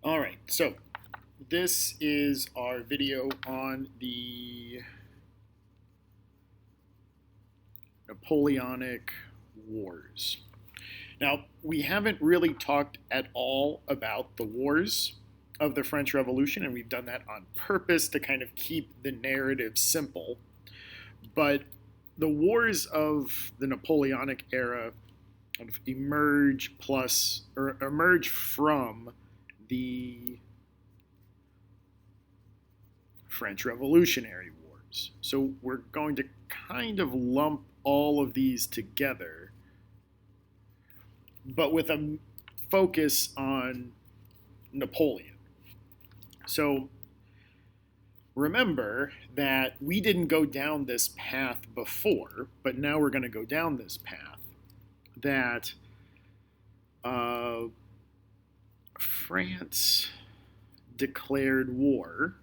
All right, so this is our video on the Napoleonic Wars. Now, we haven't really talked at all about the wars of the French Revolution, and we've done that on purpose to kind of keep the narrative simple. But the wars of the Napoleonic era kind of emerge from the French Revolutionary Wars. So we're going to kind of lump all of these together, but with a focus on Napoleon. So remember that we didn't go down this path before, but now we're going to go down this path that France declared war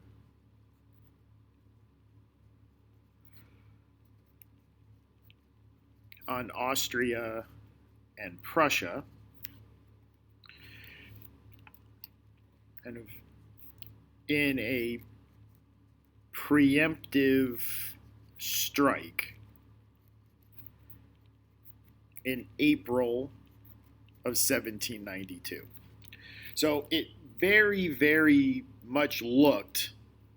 on Austria and Prussia, kind of in a preemptive strike in April of 1792. So it very, very much looked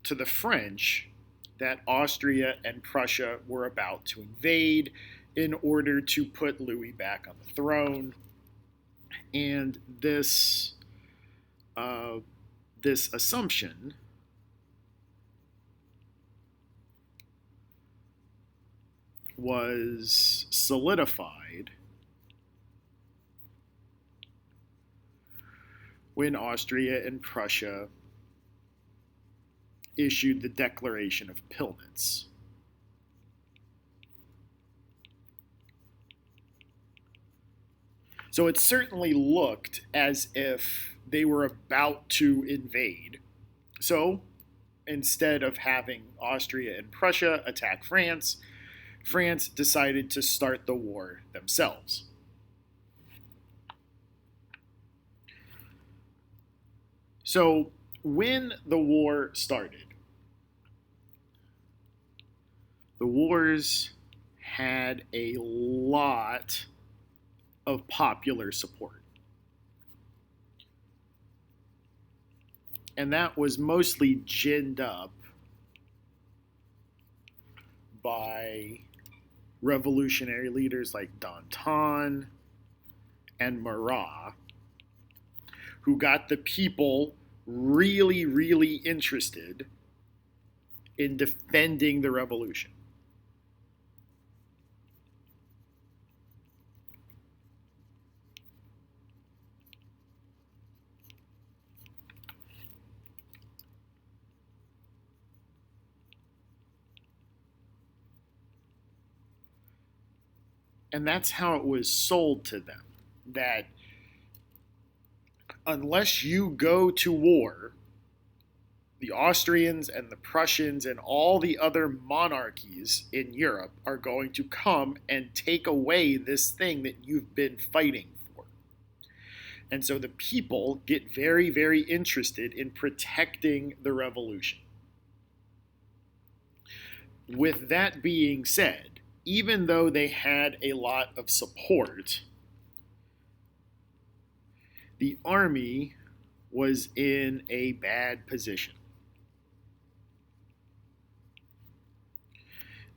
to the French that Austria and Prussia were about to invade in order to put Louis back on the throne. And this assumption was solidified when Austria and Prussia issued the Declaration of Pillnitz. So it certainly looked as if they were about to invade. So instead of having Austria and Prussia attack France, France decided to start the war themselves. So when the war started, the wars had a lot of popular support. And that was mostly ginned up by revolutionary leaders like Danton and Marat, who got the people really, really interested in defending the revolution. And that's how it was sold to them, that unless you go to war, the Austrians and the Prussians and all the other monarchies in Europe are going to come and take away this thing that you've been fighting for. And so the people get very, very interested in protecting the revolution. With that being said, even though they had a lot of support, the army was in a bad position.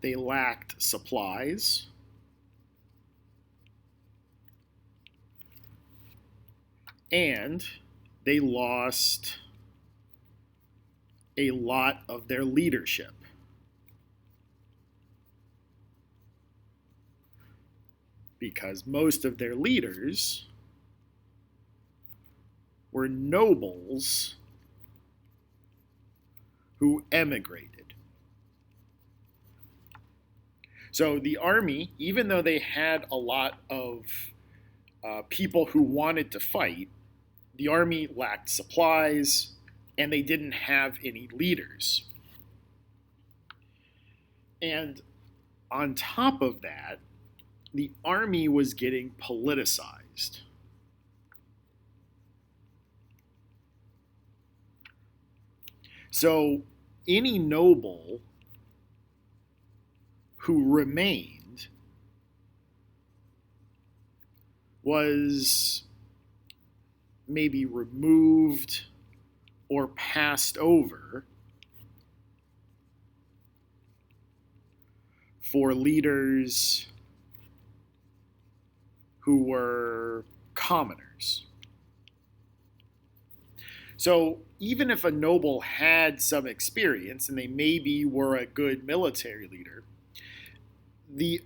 They lacked supplies. And they lost a lot of their leadership. Because most of their leaders were nobles who emigrated. So the army, even though they had a lot of people who wanted to fight, the army lacked supplies and they didn't have any leaders. And on top of that, the army was getting politicized. So any noble who remained was maybe removed or passed over for leaders who were commoners. So even if a noble had some experience and they maybe were a good military leader, the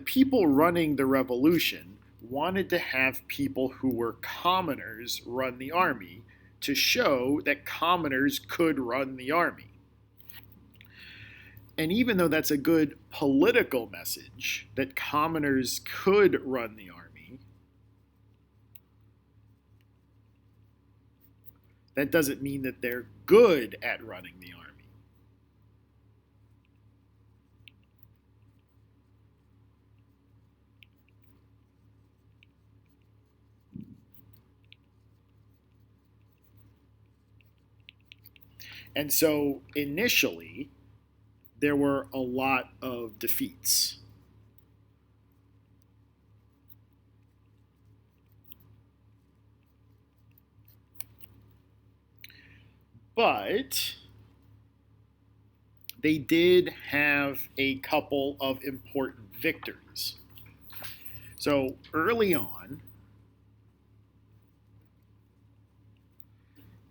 people running the revolution wanted to have people who were commoners run the army to show that commoners could run the army. And even though that's a good political message, that commoners could run the army, that doesn't mean that they're good at running the army. And so initially, there were a lot of defeats. But they did have a couple of important victories. So early on,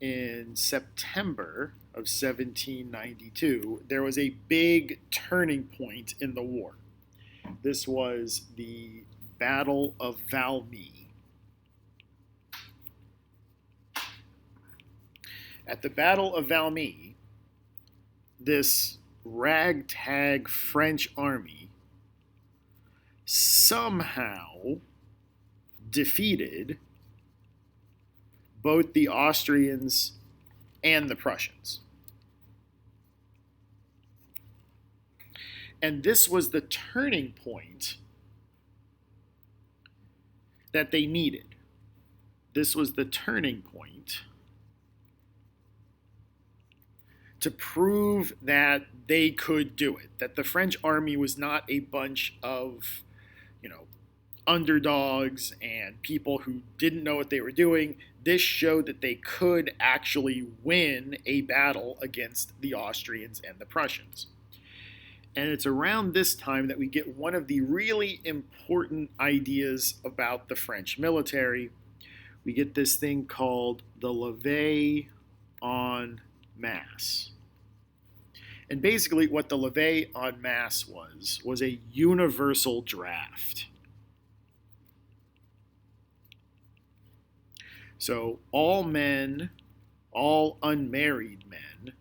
in September of 1792, there was a big turning point in the war. This was the Battle of Valmie. At the Battle of Valmie, this ragtag French army somehow defeated both the Austrians and the Prussians. And this was the turning point that they needed. This was the turning point to prove that they could do it, that the French army was not a bunch of, underdogs and people who didn't know what they were doing. This showed that they could actually win a battle against the Austrians and the Prussians. And it's around this time that we get one of the really important ideas about the French military. We get this thing called the levée en masse. And basically what the levée en masse was a universal draft. So all men, all unmarried men,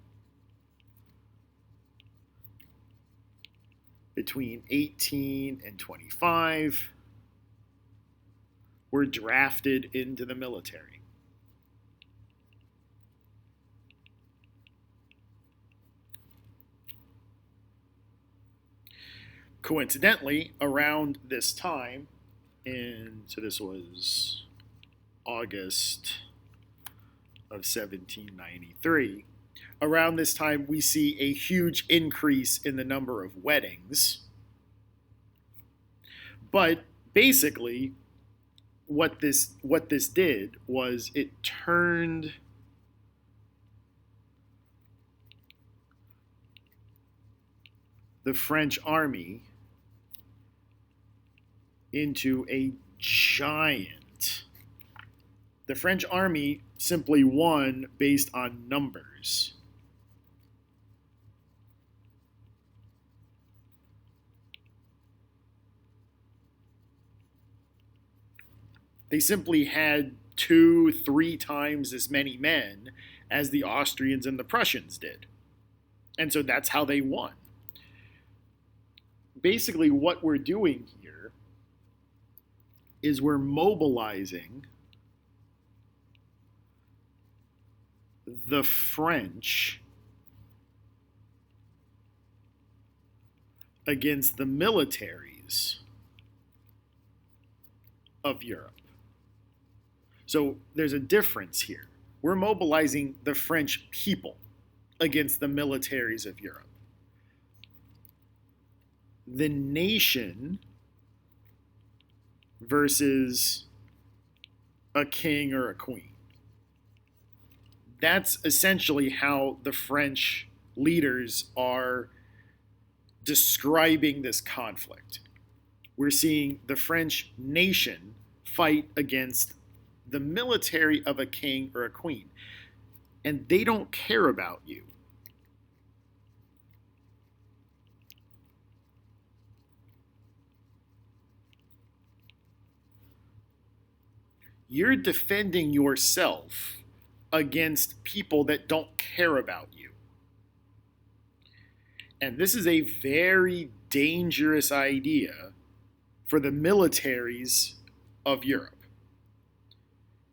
between 18 and 25 were drafted into the military. Coincidentally, around this time, so this was August of 1793, around this time we see a huge increase in the number of weddings. But basically, what this did was it turned the French army into a giant. The French army simply won based on numbers. They simply had 2-3 times as many men as the Austrians and the Prussians did. And so that's how they won. Basically, what we're doing here is we're mobilizing the French against the militaries of Europe. So there's a difference here. We're mobilizing the French people. against the militaries of Europe. The nation versus a king or a queen. That's essentially how the French leaders are describing this conflict. We're seeing the French nation fight against the military of a king or a queen. And they don't care about you. You're defending yourself against people that don't care about you. And this is a very dangerous idea for the militaries of Europe.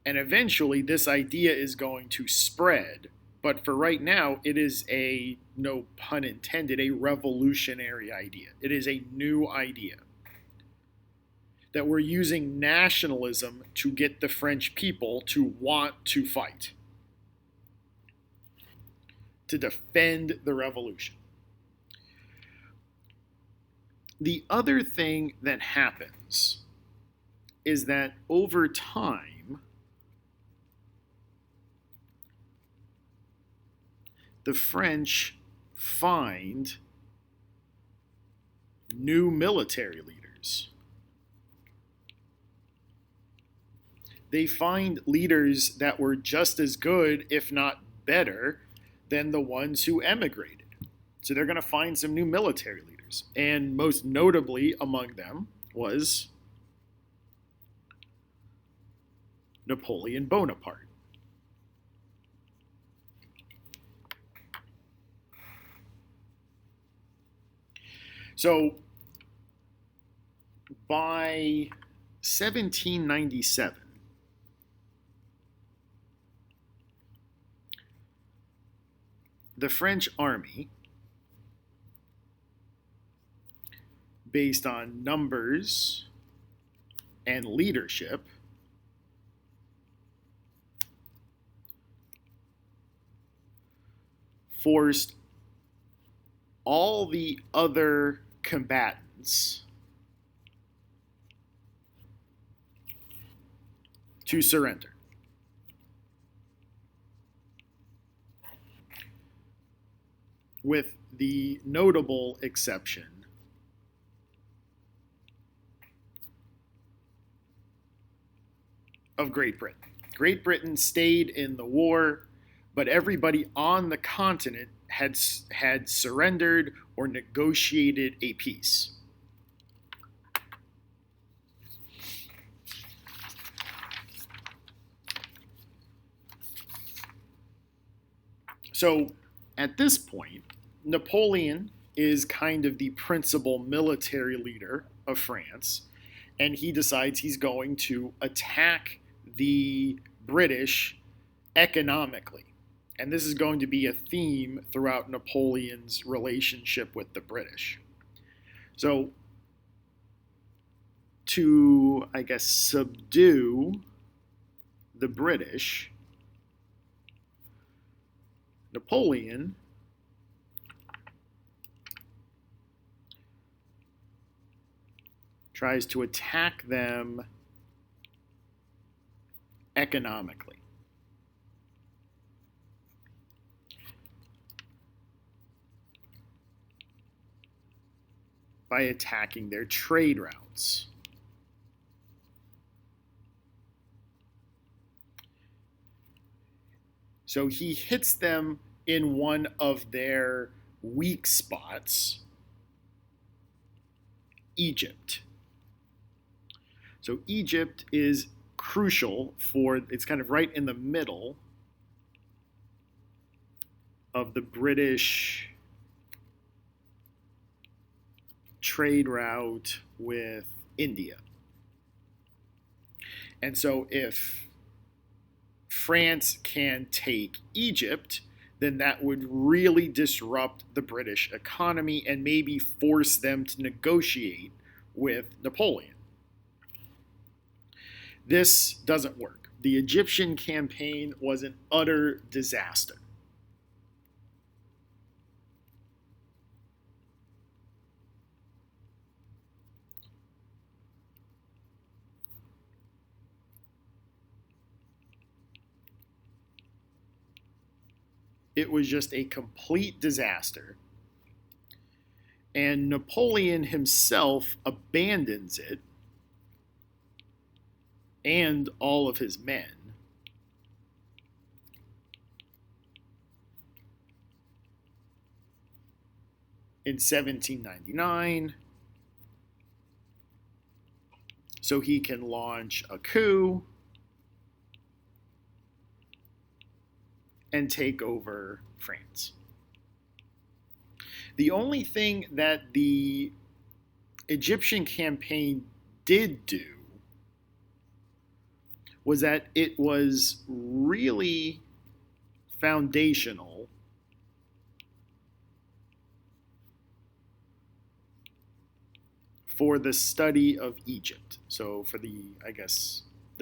And eventually this idea is going to spread. But for right now, it is a, no pun intended, a revolutionary idea. It is a new idea. That we're using nationalism to get the French people to want to fight. To defend the revolution. The other thing that happens is that over time, the French find new military leaders. They find leaders that were just as good, if not better, than the ones who emigrated. So they're going to find some new military leaders. And most notably among them was Napoleon Bonaparte. So by 1797, the French army, based on numbers and leadership, forced all the other combatants to surrender. With the notable exception of Great Britain. Great Britain stayed in the war, but everybody on the continent had surrendered or negotiated a peace. So at this point, Napoleon is kind of the principal military leader of France, and he decides he's going to attack the British economically. And this is going to be a theme throughout Napoleon's relationship with the British. So, to, I guess, subdue the British, Napoleon tries to attack them economically. By attacking their trade routes. So he hits them in one of their weak spots, Egypt. So Egypt is crucial for, it's kind of right in the middle of the British trade route with India. And so if France can take Egypt, then that would really disrupt the British economy and maybe force them to negotiate with Napoleon. This doesn't work. The Egyptian campaign was an utter disaster. it was just a complete disaster. And Napoleon himself abandons it and all of his men in 1799 so he can launch a coup and take over France. The only thing that the Egyptian campaign did do was that it was really foundational for the study of Egypt. So for the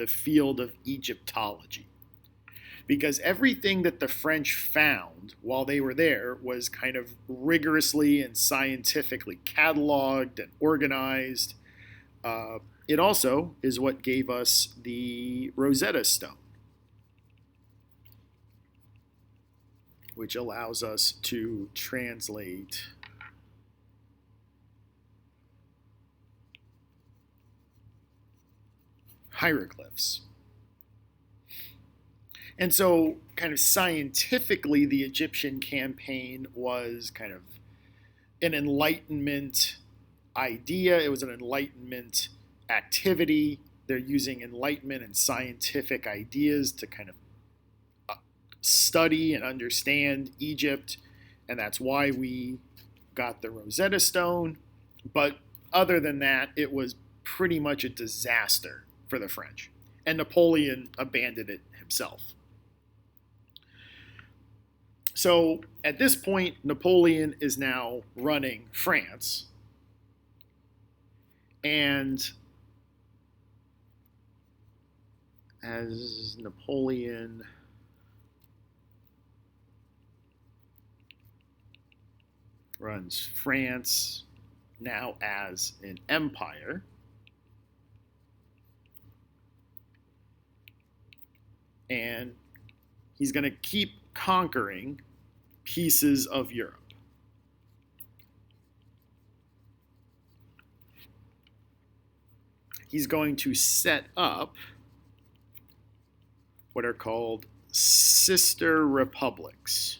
field of Egyptology. Because everything that the French found while they were there was kind of rigorously and scientifically cataloged and organized. It also is what gave us the Rosetta Stone, which allows us to translate hieroglyphs. And so, kind of scientifically, the Egyptian campaign was kind of an Enlightenment idea. It was an Enlightenment activity. They're using Enlightenment and scientific ideas to kind of study and understand Egypt. And that's why we got the Rosetta Stone. But other than that, it was pretty much a disaster for the French. And Napoleon abandoned it himself. So at this point, Napoleon is now running France. And as Napoleon runs France now as an empire, and he's going to keep conquering pieces of Europe. He's going to set up what are called sister republics.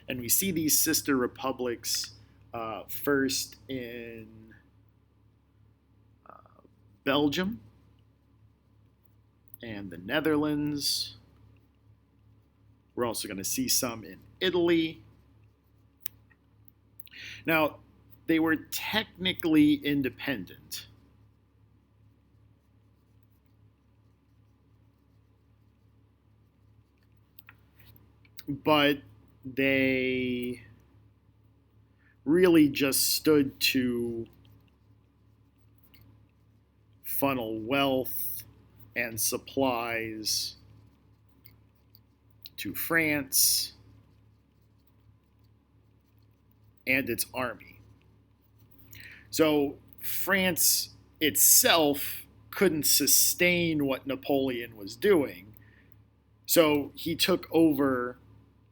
And we see these sister republics first in Belgium and the Netherlands. We're also going to see some in Italy. Now, they were technically independent. But they really just stood to funnel wealth and supplies to France and its army. So France itself couldn't sustain what Napoleon was doing. So he took over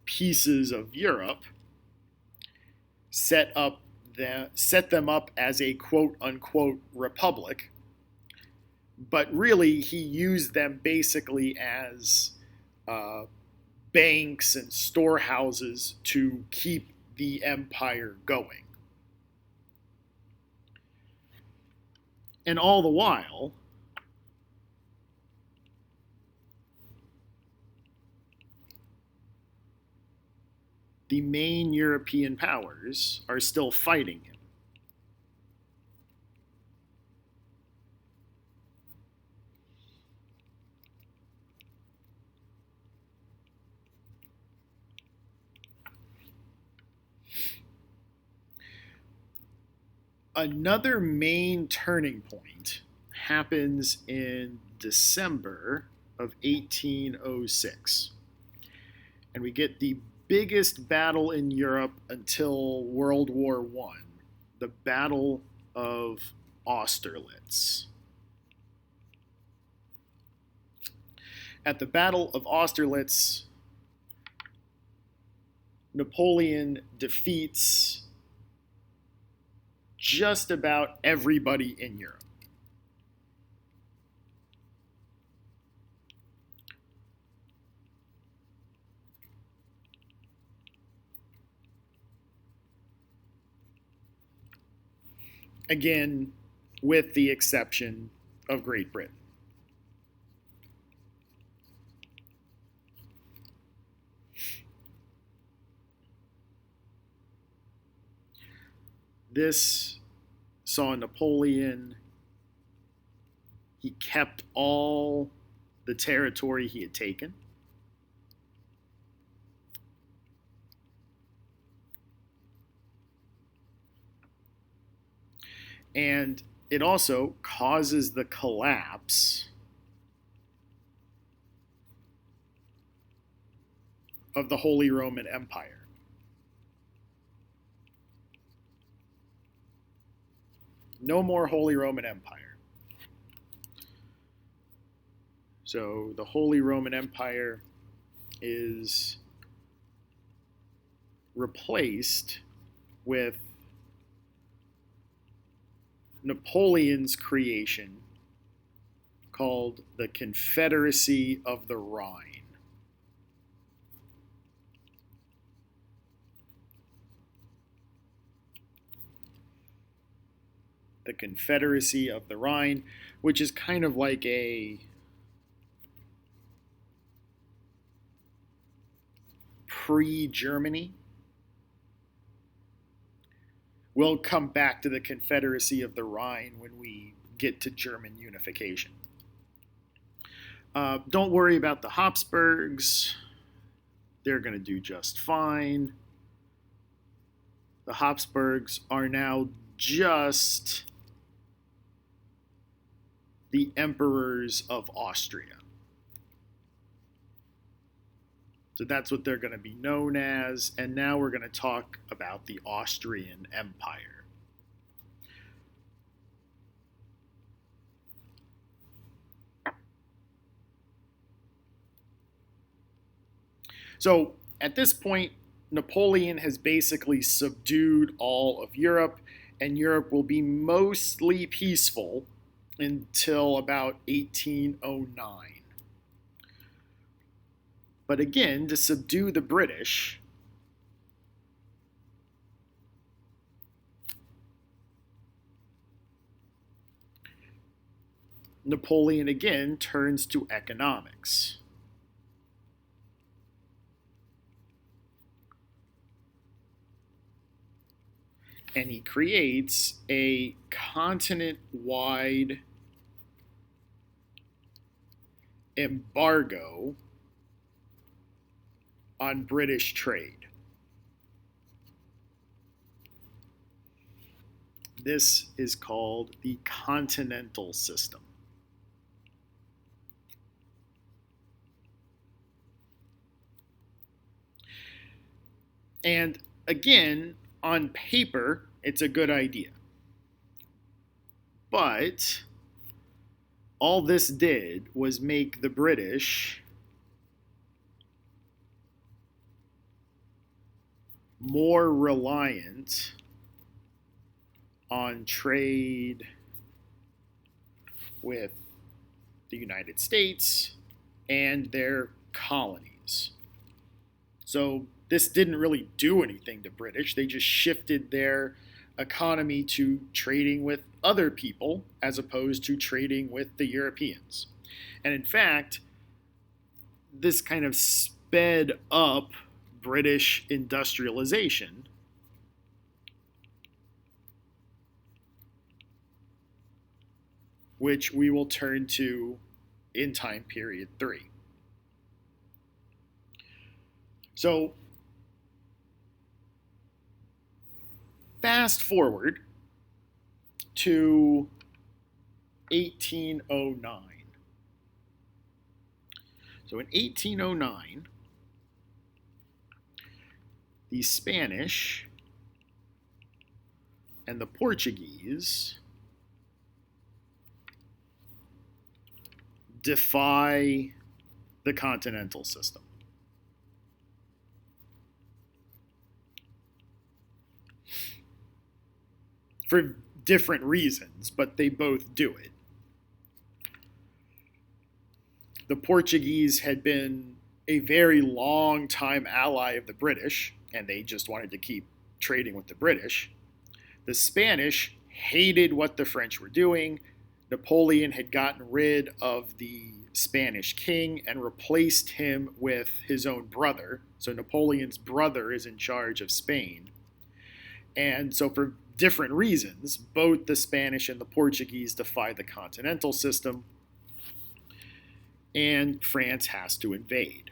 pieces of Europe, set them up as a quote-unquote republic, but really he used them basically as banks and storehouses to keep the empire going. And all the while, the main European powers are still fighting him. Another main turning point happens in December of 1806. And we get the biggest battle in Europe until World War I, the Battle of Austerlitz. at the Battle of Austerlitz, Napoleon defeats just about everybody in Europe. Again, with the exception of Great Britain. This saw Napoleon. He kept all the territory he had taken. And it also causes the collapse of the Holy Roman Empire. No more Holy Roman Empire. So the Holy Roman Empire is replaced with Napoleon's creation called the Confederacy of the Rhine. The Confederacy of the Rhine, which is kind of like a pre-Germany. We'll come back to the Confederacy of the Rhine when we get to German unification. Don't worry about the Habsburgs. They're going to do just fine. The Habsburgs are now just the emperors of Austria. So that's what they're going to be known as. And now we're going to talk about the Austrian Empire. So at this point, Napoleon has basically subdued all of Europe, and Europe will be mostly peaceful until about 1809. But again, to subdue the British, Napoleon again turns to economics. And he creates a continent-wide embargo on British trade. This is called the Continental System. And again, on paper, it's a good idea. But all this did was make the British more reliant on trade with the United States and their colonies. So this didn't really do anything to British. They just shifted their economy to trading with other people as opposed to trading with the Europeans. And in fact, this kind of sped up British industrialization, which we will turn to in time period 3. So fast forward to 1809. So in 1809, the Spanish and the Portuguese defy the Continental System. For different reasons, but they both do it. The Portuguese had been a very long time ally of the British, and they just wanted to keep trading with the British. The Spanish hated what the French were doing. Napoleon had gotten rid of the Spanish king and replaced him with his own brother. So Napoleon's brother is in charge of Spain. And so for different reasons, both the Spanish and the Portuguese defy the Continental System, and France has to invade.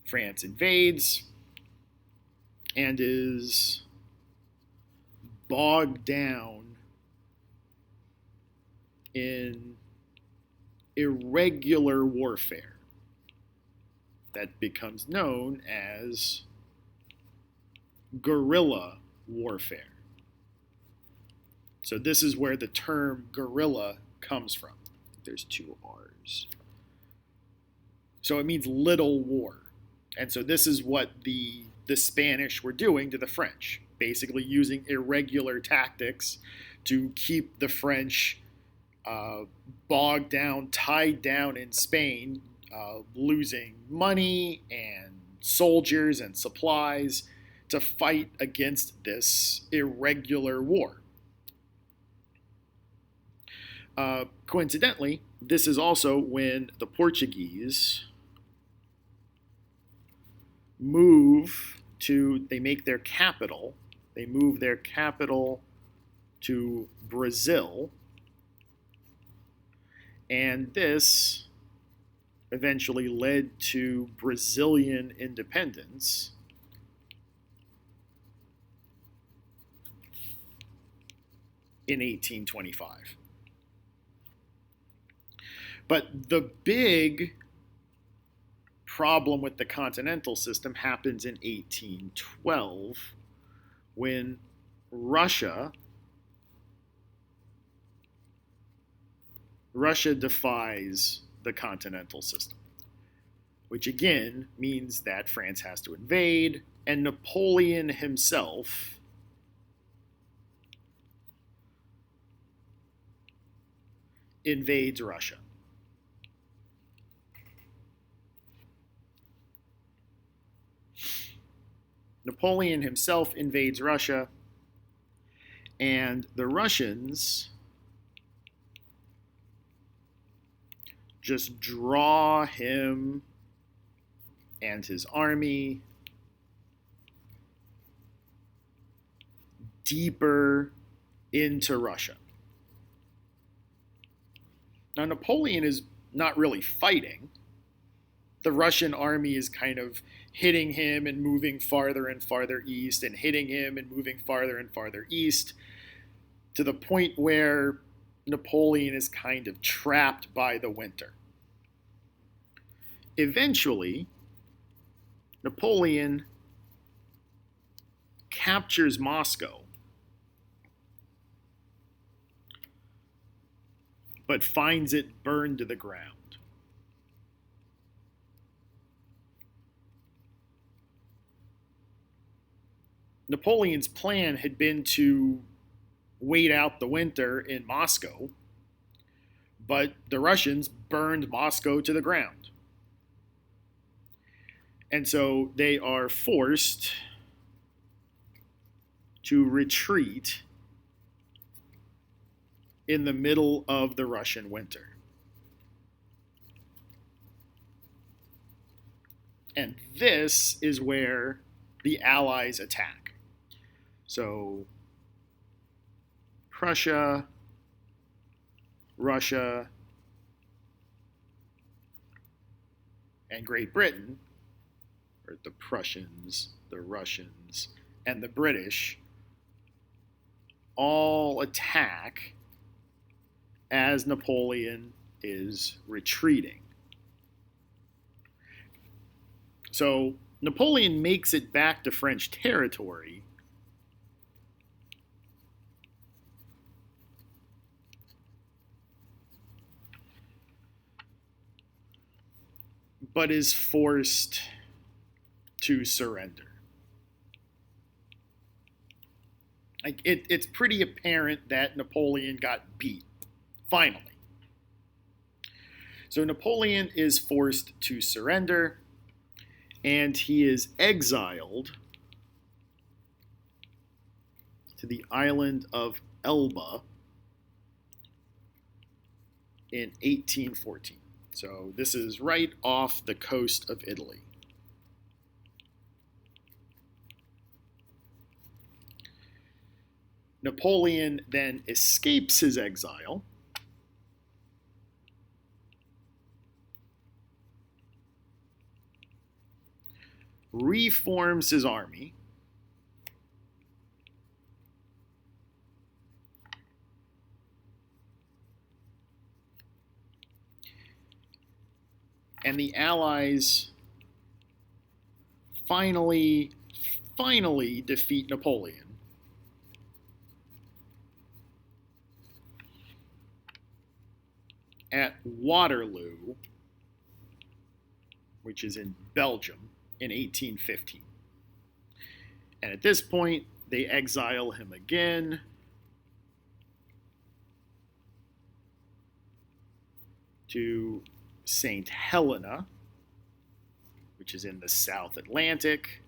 France invades and is bogged down in irregular warfare that becomes known as guerrilla warfare. So this is where the term guerrilla comes from. There's two R's. So it means little war. And so this is what the Spanish were doing to the French, basically using irregular tactics to keep the French bogged down, tied down in Spain, losing money and soldiers and supplies to fight against this irregular war. Coincidentally, this is also when the Portuguese they make their capital, they move their capital to Brazil, and this eventually led to Brazilian independence. In 1825. But the big problem with the Continental System happens in 1812 when Russia defies the Continental System, which again means that France has to invade, and Napoleon himself invades Russia. Napoleon himself invades Russia, and the Russians just draw him and his army deeper into Russia. Now, Napoleon is not really fighting. The Russian army is kind of hitting him and moving farther and farther east, and hitting him and moving farther and farther east, to the point where Napoleon is kind of trapped by the winter. Eventually, Napoleon captures Moscow, but finds it burned to the ground. Napoleon's plan had been to wait out the winter in Moscow, but the Russians burned Moscow to the ground. And so they are forced to retreat in the middle of the Russian winter. And this is where the Allies attack. So Prussia, Russia, and Great Britain, or the Prussians, the Russians, and the British, all attack as Napoleon is retreating. So Napoleon makes it back to French territory, but is forced to surrender. Like it's pretty apparent that Napoleon got beat, finally. So Napoleon is forced to surrender, and he is exiled to the island of Elba in 1814. So this is right off the coast of Italy. Napoleon then escapes his exile reforms his army and the Allies finally defeat Napoleon at Waterloo, which is in Belgium, in 1815. And at this point, they exile him again to St. Helena, which is in the South Atlantic,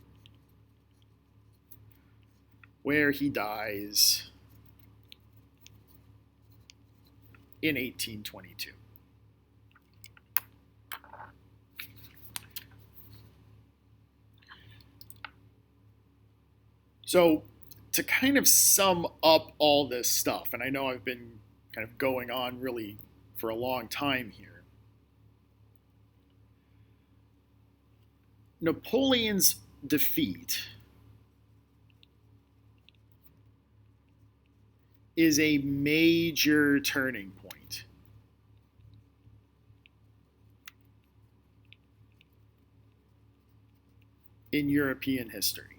where he dies in 1822. So to kind of sum up all this stuff, and I know I've been kind of going on really for a long time here, Napoleon's defeat is a major turning point in European history.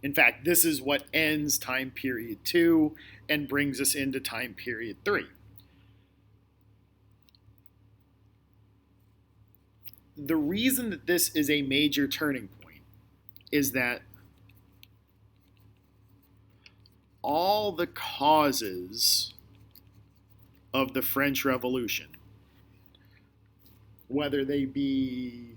In fact, this is what ends time period 2 and brings us into time period 3. The reason that this is a major turning point is that all the causes of the French Revolution, whether they be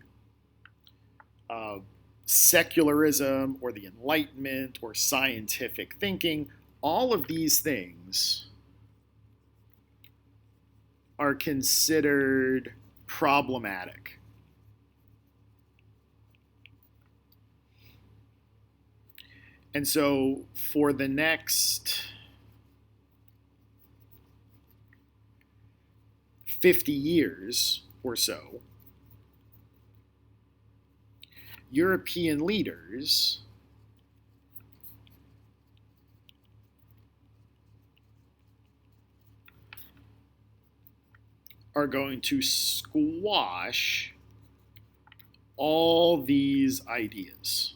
secularism or the Enlightenment or scientific thinking, all of these things are considered problematic. And so for the next 50 years or so, European leaders are going to squash all these ideas.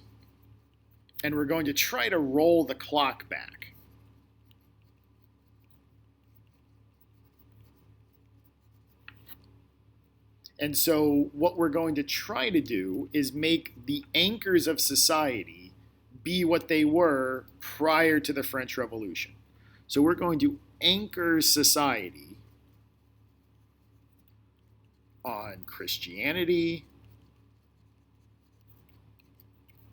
And we're going to try to roll the clock back. And so what we're going to try to do is make the anchors of society be what they were prior to the French Revolution. So we're going to anchor society on Christianity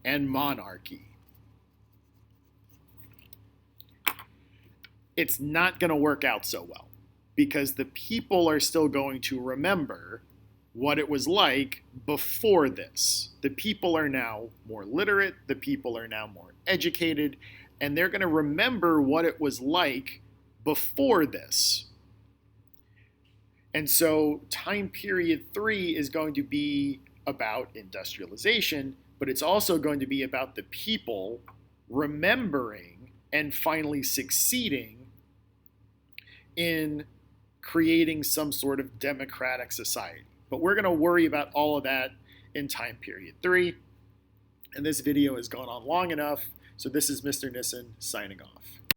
and monarchy. It's not going to work out so well because the people are still going to remember what it was like before this. The people are now more literate, the people are now more educated, and they're going to remember what it was like before this. And so time period 3 is going to be about industrialization, but it's also going to be about the people remembering and finally succeeding in creating some sort of democratic society. But we're going to worry about all of that in time period 3. And this video has gone on long enough. So this is Mr. Nissen signing off.